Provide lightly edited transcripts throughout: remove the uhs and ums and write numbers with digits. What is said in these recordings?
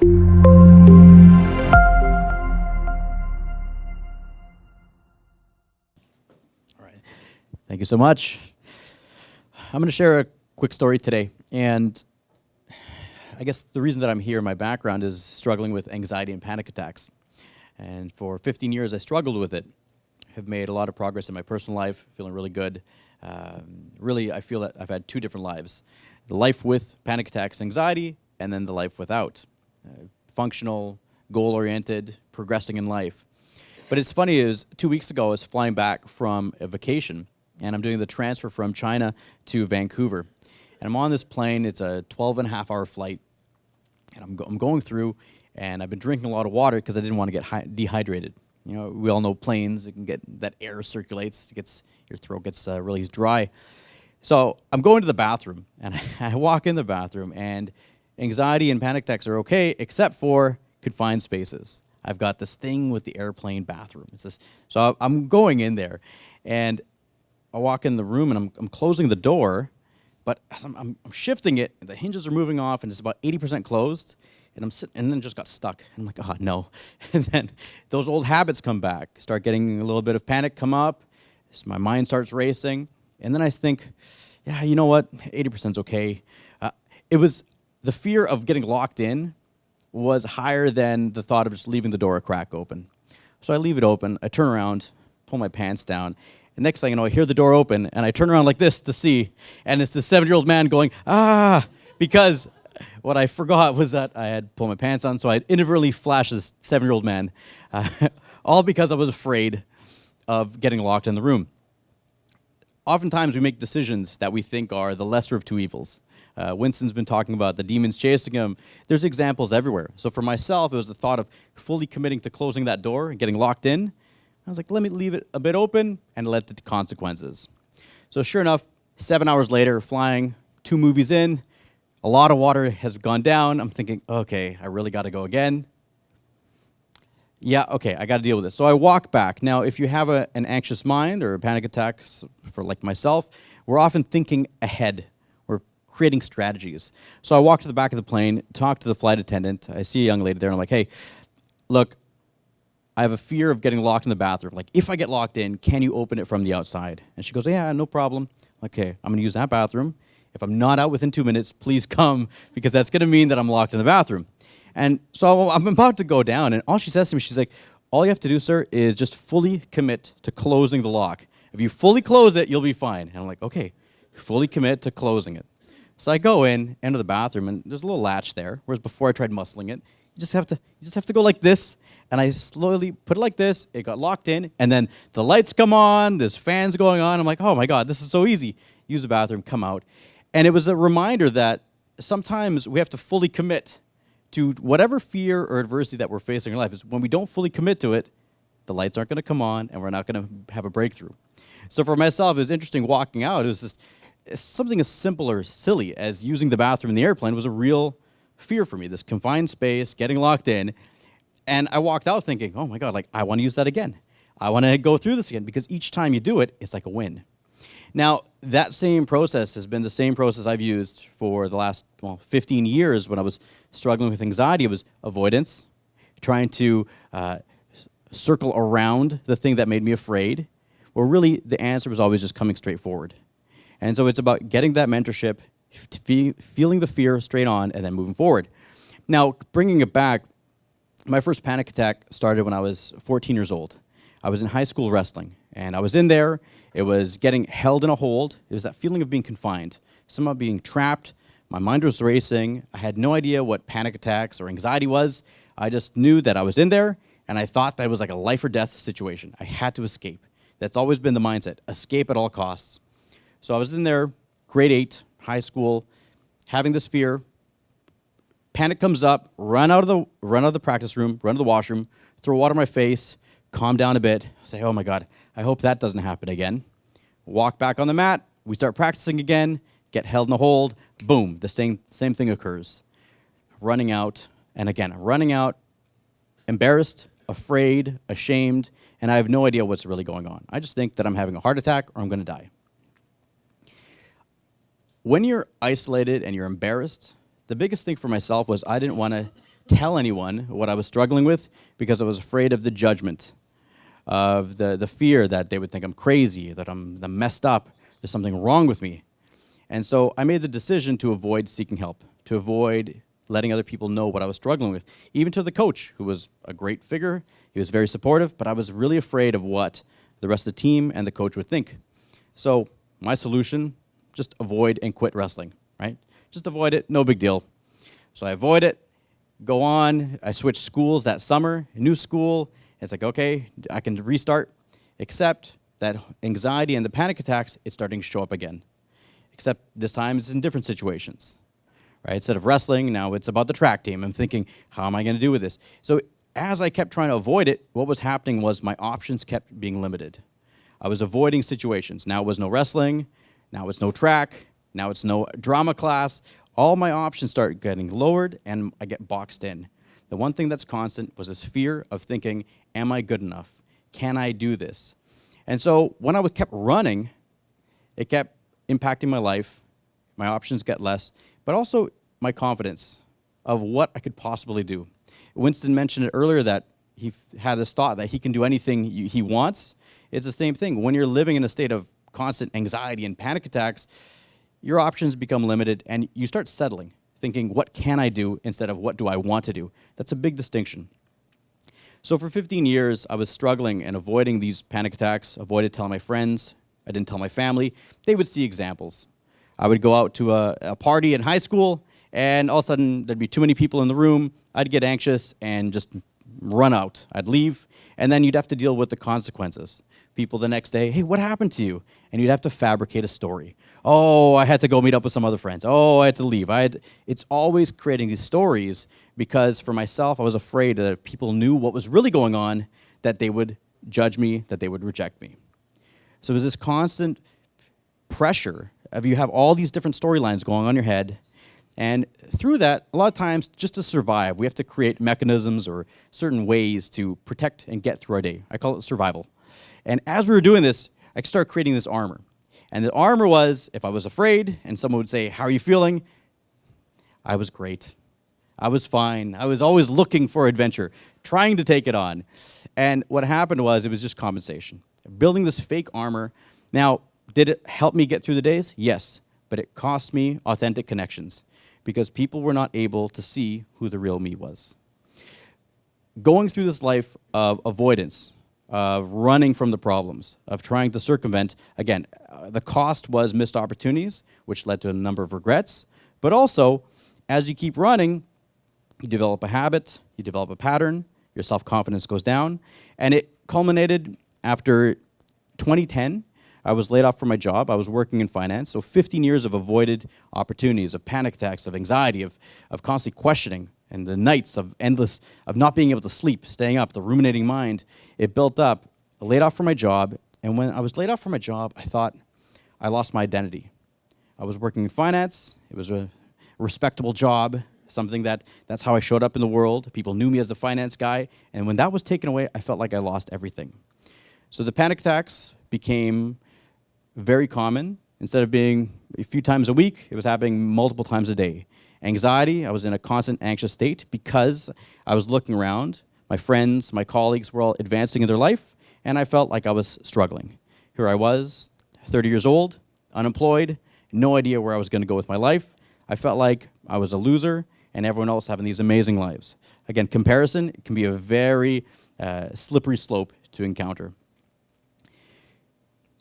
All right. Thank you so much. I'm going to share a quick story today. And I guess the reason that I'm here, my background is struggling with anxiety and panic attacks. And for 15 years, I struggled with it. Have made a lot of progress in my personal life, feeling really good. Really, I feel that I've had two different lives. The life with panic attacks, anxiety, and then the life without. Functional, goal-oriented, progressing in life. But it's funny, is 2 weeks ago, I was flying back from a vacation, and I'm doing the transfer from China to Vancouver. And I'm on this plane, it's a 12-and-a-half-hour flight, and I'm going through, and I've been drinking a lot of water because I didn't want to get dehydrated. You know, we all know planes, it can get, that air circulates, your throat gets really dry. So I'm going to the bathroom, and I walk in the bathroom, and anxiety and panic attacks are okay, except for confined spaces. I've got this thing with the airplane bathroom. So I'm going in there, and I walk in the room, and I'm closing the door, but as I'm shifting it, the hinges are moving off, and it's about 80% closed, and and then just got stuck. And I'm like, oh, no. And then those old habits come back, start getting a little bit of panic come up, so my mind starts racing, and then I think, yeah, you know what, 80%'s okay. It was the fear of getting locked in was higher than the thought of just leaving the door a crack open. So I leave it open, I turn around, pull my pants down, and next thing you know, I hear the door open, and I turn around like this to see, and it's the 7-year-old man going, ah, because what I forgot was that I had pulled my pants on, so I inadvertently flashed this 7-year-old man, all because I was afraid of getting locked in the room. Oftentimes, we make decisions that we think are the lesser of two evils. Winston's been talking about the demons chasing him. There's examples everywhere. So for myself, it was the thought of fully committing to closing that door and getting locked in. I was like, let me leave it a bit open and let the consequences. So sure enough, 7 hours later, flying, 2 movies in, a lot of water has gone down. I'm thinking, okay, I really got to go again. Yeah, okay, I got to deal with this. So I walk back. Now, if you have an anxious mind or a panic attack, for like myself, we're often thinking ahead. We're creating strategies. So I walk to the back of the plane, talk to the flight attendant. I see a young lady there, and I'm like, hey, look, I have a fear of getting locked in the bathroom. Like, if I get locked in, can you open it from the outside? And she goes, yeah, no problem. Okay, I'm going to use that bathroom. If I'm not out within 2 minutes, please come, because that's going to mean that I'm locked in the bathroom. And so I'm about to go down, and all she says to me, she's like, all you have to do, sir, is just fully commit to closing the lock. If you fully close it, you'll be fine. And I'm like, okay, fully commit to closing it. So I go enter the bathroom, and there's a little latch there, whereas before I tried muscling it. You just have to go like this, and I slowly put it like this. It got locked in, and then the lights come on, there's fans going on. I'm like, oh my God, this is so easy. Use the bathroom, come out. And it was a reminder that sometimes we have to fully commit to whatever fear or adversity that we're facing in life. Is when we don't fully commit to it, the lights aren't going to come on, and we're not going to have a breakthrough. So for myself, it was interesting walking out. It was just something as simple or silly as using the bathroom in the airplane was a real fear for me, this confined space, getting locked in. And I walked out thinking, oh my God, like I want to use that again. I want to go through this again, because each time you do it, it's like a win. Now, that same process has been the same process I've used for the last 15 years when I was struggling with anxiety. It was avoidance, trying to circle around the thing that made me afraid, where really the answer was always just coming straight forward. And so it's about getting that mentorship, feeling the fear straight on, and then moving forward. Now, bringing it back, my first panic attack started when I was 14 years old. I was in high school wrestling, and I was in there. It was getting held in a hold. It was that feeling of being confined, somehow being trapped. My mind was racing. I had no idea what panic attacks or anxiety was. I just knew that I was in there, and I thought that it was like a life or death situation. I had to escape. That's always been the mindset, escape at all costs. So I was in there, grade 8, high school, having this fear. Panic comes up, run out of the practice room, run to the washroom, throw water in my face, calm down a bit, say, oh my God, I hope that doesn't happen again. Walk back on the mat, we start practicing again, get held in a hold, boom, the same thing occurs. Running out, and again, running out, embarrassed, afraid, ashamed, and I have no idea what's really going on. I just think that I'm having a heart attack or I'm going to die. When you're isolated and you're embarrassed, the biggest thing for myself was I didn't want to tell anyone what I was struggling with because I was afraid of the judgment, of the fear that they would think I'm crazy, that I'm messed up, there's something wrong with me. And so I made the decision to avoid seeking help, to avoid letting other people know what I was struggling with, even to the coach, who was a great figure. He was very supportive, but I was really afraid of what the rest of the team and the coach would think. So my solution, just avoid and quit wrestling, right? Just avoid it, no big deal. So I avoid it, go on, I switched schools that summer, a new school. It's like, okay, I can restart, except that anxiety and the panic attacks, it's starting to show up again. Except this time it's in different situations, right? Instead of wrestling, now it's about the track team. I'm thinking, how am I going to do with this? So as I kept trying to avoid it, what was happening was my options kept being limited. I was avoiding situations. Now it was no wrestling, now it's no track, now it's no drama class. All my options start getting lowered and I get boxed in. The one thing that's constant was this fear of thinking, am I good enough? Can I do this? And so when I kept running, it kept impacting my life. My options get less, but also my confidence of what I could possibly do. Winston mentioned it earlier that he had this thought that he can do anything he wants. It's the same thing. When you're living in a state of constant anxiety and panic attacks, your options become limited and you start settling, thinking, what can I do instead of what do I want to do? That's a big distinction. So for 15 years, I was struggling and avoiding these panic attacks, avoided telling my friends, I didn't tell my family. They would see examples. I would go out to a party in high school, and all of a sudden, there'd be too many people in the room. I'd get anxious and just run out. I'd leave, and then you'd have to deal with the consequences. People the next day, hey, what happened to you? And you'd have to fabricate a story. Oh, I had to go meet up with some other friends. Oh, I had to leave. It's always creating these stories because for myself, I was afraid that if people knew what was really going on, that they would judge me, that they would reject me. So it was this constant pressure of you have all these different storylines going on in your head. And through that, a lot of times, just to survive, we have to create mechanisms or certain ways to protect and get through our day. I call it survival. And as we were doing this, I started creating this armor. And the armor was, if I was afraid and someone would say, how are you feeling? I was great. I was fine. I was always looking for adventure, trying to take it on. And what happened was, it was just compensation. Building this fake armor. Now, did it help me get through the days? Yes, but it cost me authentic connections because people were not able to see who the real me was. Going through this life of avoidance, of running from the problems, of trying to circumvent, again, the cost was missed opportunities, which led to a number of regrets, but also, as you keep running, you develop a habit, you develop a pattern, your self-confidence goes down, and it culminated after 2010. I was laid off from my job. I was working in finance, so 15 years of avoided opportunities, of panic attacks, of anxiety, of constantly questioning, and the nights of not being able to sleep, staying up, the ruminating mind. It built up. I laid off from my job, and when I was laid off from my job, I thought I lost my identity. I was working in finance. It was a respectable job, something that's how I showed up in the world. People knew me as the finance guy, and when that was taken away, I felt like I lost everything. So the panic attacks became very common. Instead of being a few times a week, it was happening multiple times a day. Anxiety, I was in a constant anxious state because I was looking around. My friends, my colleagues were all advancing in their life, and I felt like I was struggling. Here I was, 30 years old, unemployed, no idea where I was going to go with my life. I felt like I was a loser, and everyone else having these amazing lives. Again, comparison can be a very slippery slope to encounter.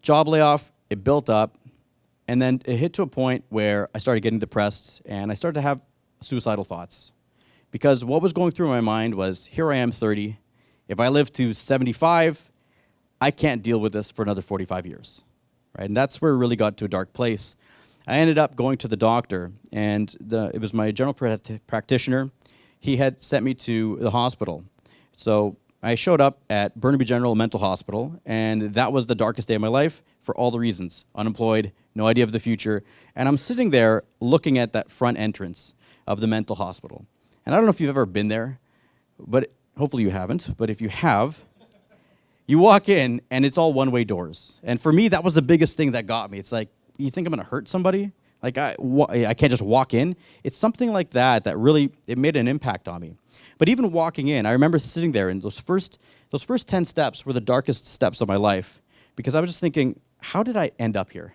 Job layoff, it built up, and then it hit to a point where I started getting depressed, and I started to have suicidal thoughts. Because what was going through my mind was, here I am, 30. If I live to 75, I can't deal with this for another 45 years. Right? And that's where it really got to a dark place. I ended up going to the doctor, and it was my general practitioner. He had sent me to the hospital. So I showed up at Burnaby General Mental Hospital, and that was the darkest day of my life for all the reasons. Unemployed, no idea of the future, and I'm sitting there looking at that front entrance of the mental hospital. And I don't know if you've ever been there, but hopefully you haven't, but if you have, you walk in, and it's all one-way doors. And for me, that was the biggest thing that got me. It's like, you think I'm going to hurt somebody? Like I can't just walk in. It's something like that that really, it made an impact on me. But even walking in, I remember sitting there, and those first 10 steps were the darkest steps of my life, because I was just thinking, how did I end up here?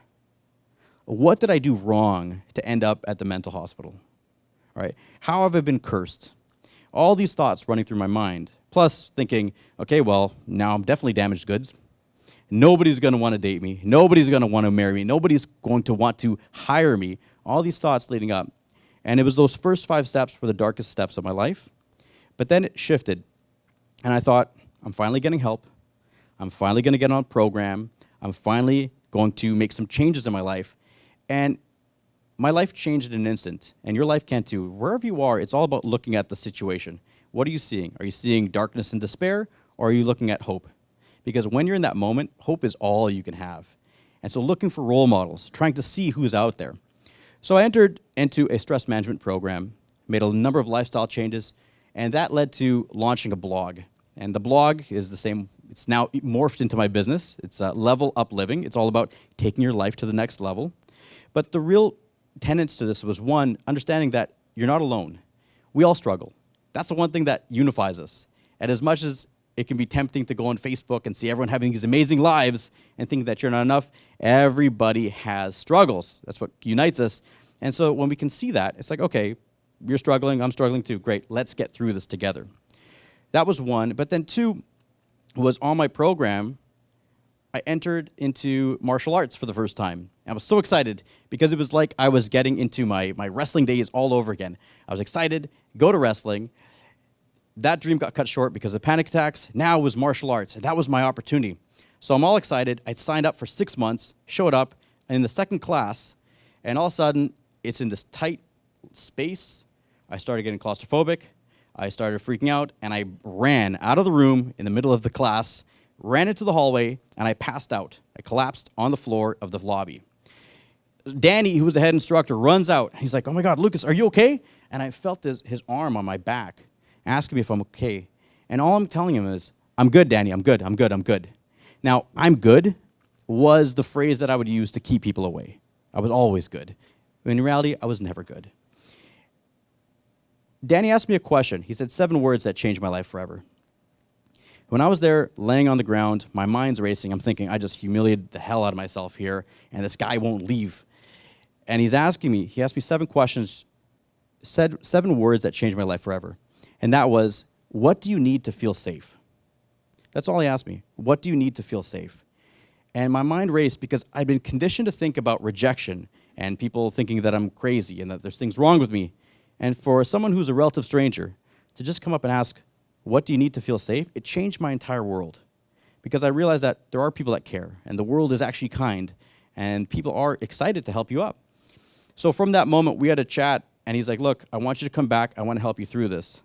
What did I do wrong to end up at the mental hospital? Right? How have I been cursed? All these thoughts running through my mind, plus thinking, okay, well, now I'm definitely damaged goods. Nobody's going to want to date me. Nobody's going to want to marry me. Nobody's going to want to hire me. All these thoughts leading up. And it was those first 5 steps were the darkest steps of my life. But then it shifted. And I thought, I'm finally getting help. I'm finally going to get on a program. I'm finally going to make some changes in my life. And my life changed in an instant. And your life can too. Wherever you are, it's all about looking at the situation. What are you seeing? Are you seeing darkness and despair? Or are you looking at hope? Because when you're in that moment, hope is all you can have. And so looking for role models, trying to see who's out there. So I entered into a stress management program, made a number of lifestyle changes, and that led to launching a blog. And the blog is the same, it's now morphed into my business. It's Level Up Living. It's all about taking your life to the next level. But the real tenets to this was, one, understanding that you're not alone. We all struggle. That's the one thing that unifies us. And as much as it can be tempting to go on Facebook and see everyone having these amazing lives and think that you're not enough, everybody has struggles. That's what unites us. And so when we can see that, it's like, okay, you're struggling, I'm struggling too. Great, let's get through this together. That was one. But then 2 was on my program, I entered into martial arts for the first time. I was so excited because it was like I was getting into my wrestling days all over again. I was excited, go to wrestling. That dream got cut short because of panic attacks. Now it was martial arts, and that was my opportunity. So I'm all excited. I'd signed up for 6 months, showed up in the second class, and all of a sudden, it's in this tight space. I started getting claustrophobic. I started freaking out, and I ran out of the room in the middle of the class, ran into the hallway, and I passed out. I collapsed on the floor of the lobby. Danny, who was the head instructor, runs out. He's like, oh my God, Lucas, are you okay? And I felt his arm on my back, asking me if I'm okay. And all I'm telling him is, I'm good, Danny, I'm good, I'm good, I'm good. Now, I'm good was the phrase that I would use to keep people away. I was always good. In reality, I was never good. Danny asked me a question. He said 7 words that changed my life forever. When I was there laying on the ground, my mind's racing. I'm thinking, I just humiliated the hell out of myself here, and this guy won't leave. And he asked me 7 questions, said 7 words that changed my life forever. And that was, what do you need to feel safe? That's all he asked me. What do you need to feel safe? And my mind raced because I'd been conditioned to think about rejection and people thinking that I'm crazy and that there's things wrong with me. And for someone who's a relative stranger to just come up and ask, what do you need to feel safe? It changed my entire world. Because I realized that there are people that care, and the world is actually kind, and people are excited to help you up. So from that moment, we had a chat, and he's like, look, I want you to come back. I want to help you through this.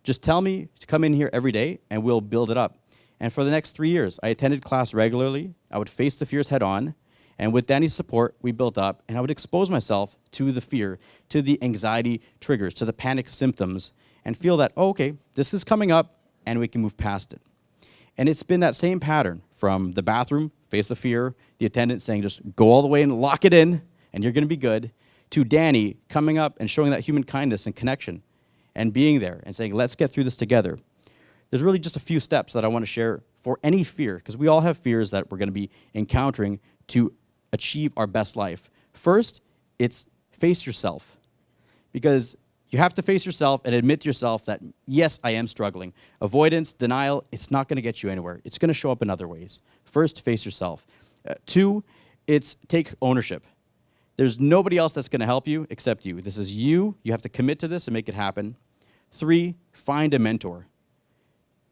Just tell me to come in here every day, and we'll build it up. And for the next 3 years, I attended class regularly. I would face the fears head on. And with Danny's support, we built up, and I would expose myself to the fear, to the anxiety triggers, to the panic symptoms, and feel that, oh, okay, this is coming up, and we can move past it. And it's been that same pattern from the bathroom, face the fear, the attendant saying just go all the way and lock it in, and you're going to be good, to Danny coming up and showing that human kindness and connection and being there and saying, let's get through this together. There's really just a few steps that I want to share for any fear, because we all have fears that we're going to be encountering to achieve our best life. First, it's face yourself, because you have to face yourself and admit to yourself that, yes, I am struggling. Avoidance, denial, it's not going to get you anywhere. It's going to show up in other ways. First, face yourself. 2, it's take ownership. There's nobody else that's going to help you except you. This is you. You have to commit to this and make it happen. 3, find a mentor.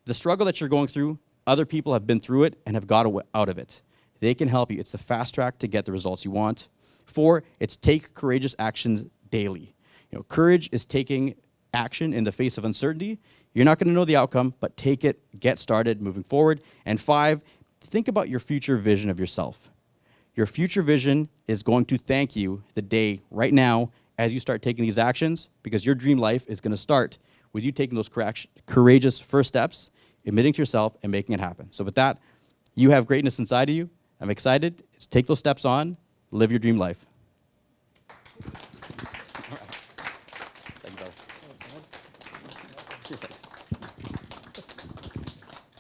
The struggle that you're going through, other people have been through it and have got out of it. They can help you. It's the fast track to get the results you want. 4, it's take courageous actions daily. Courage is taking action in the face of uncertainty. You're not going to know the outcome, but take it, get started, moving forward. And 5, think about your future vision of yourself. Your future vision is going to thank you the day right now as you start taking these actions, because your dream life is going to start with you taking those courageous first steps, admitting to yourself, and making it happen. So with that, you have greatness inside of you. I'm excited. Take those steps on. Live your dream life.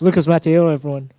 Lucas Mattiello, everyone.